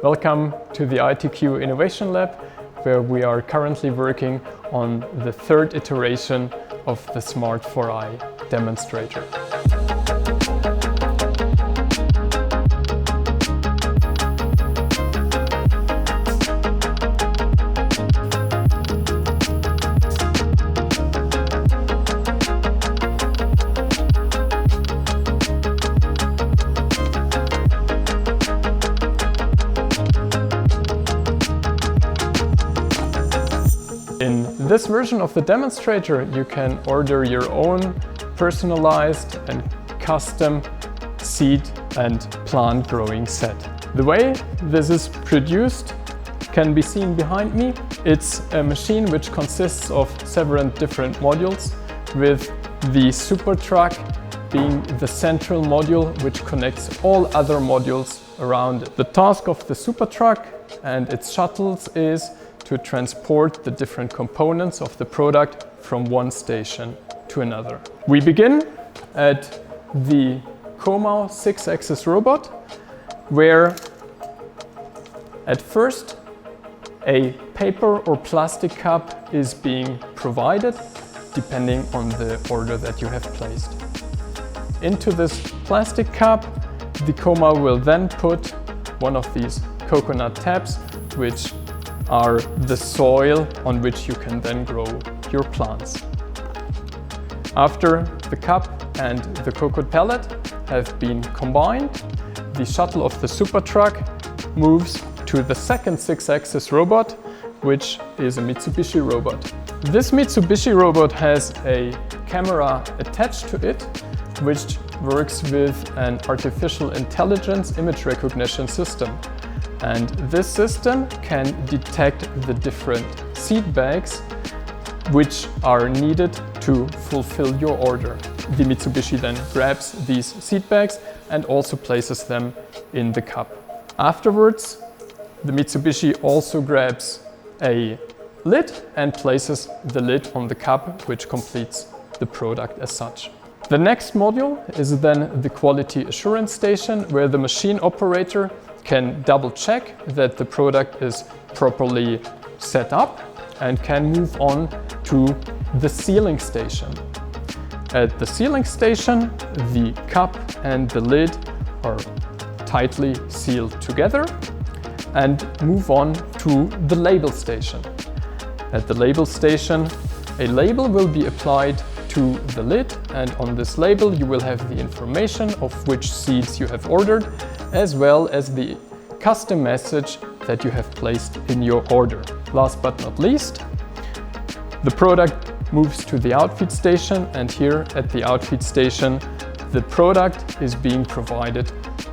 Welcome to the ITQ Innovation Lab, where we are currently working on the third iteration of the smart4i demonstrator. In this version of the demonstrator, you can order your own personalized and custom seed and plant growing set. The way this is produced can be seen behind me. It's a machine which consists of several different modules, with the super truck being the central module which connects all other modules around it. The task of the super truck and its shuttles is to transport the different components of the product from one station to another. We begin at the Comau 6-axis robot, where at first a paper or plastic cup is being provided depending on the order that you have placed. Into this plastic cup, the Comau will then put one of these coconut tabs, which are the soil on which you can then grow your plants. After the cup and the cocoa pellet have been combined, the shuttle of the super truck moves to the second 6-axis robot, which is a Mitsubishi robot. This Mitsubishi robot has a camera attached to it, which works with an artificial intelligence image recognition system. And this system can detect the different seed bags which are needed to fulfill your order. The Mitsubishi then grabs these seed bags and also places them in the cup. Afterwards, the Mitsubishi also grabs a lid and places the lid on the cup, which completes the product as such. The next module is then the quality assurance station, where the machine operator can double check that the product is properly set up and can move on to the sealing station. At the sealing station, the cup and the lid are tightly sealed together and move on to the label station. At the label station, a label will be applied to the lid, and on this label you will have the information of which seeds you have ordered, as well as the custom message that you have placed in your order. Last but not least, the product moves to the outfeed station, and here at the outfeed station the product is being provided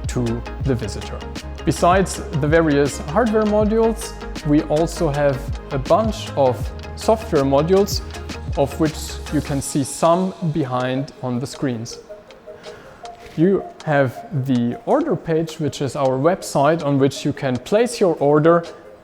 to the visitor. Besides the various hardware modules, we also have a bunch of software modules, of which you can see some behind on the screens. You have the order page, which is our website on which you can place your order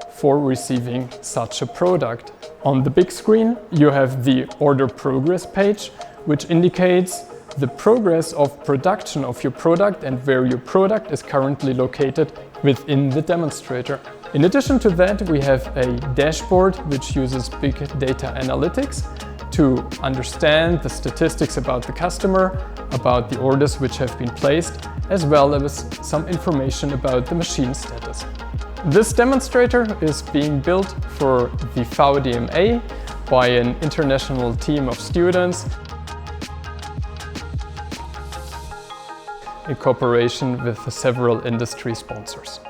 for receiving such a product. On the big screen, you have the order progress page, which indicates the progress of production of your product and where your product is currently located within the demonstrator. In addition to that, we have a dashboard which uses big data analytics to understand the statistics about the customer, about the orders which have been placed, as well as some information about the machine status. This demonstrator is being built for the VDMA by an international team of students in cooperation with several industry sponsors.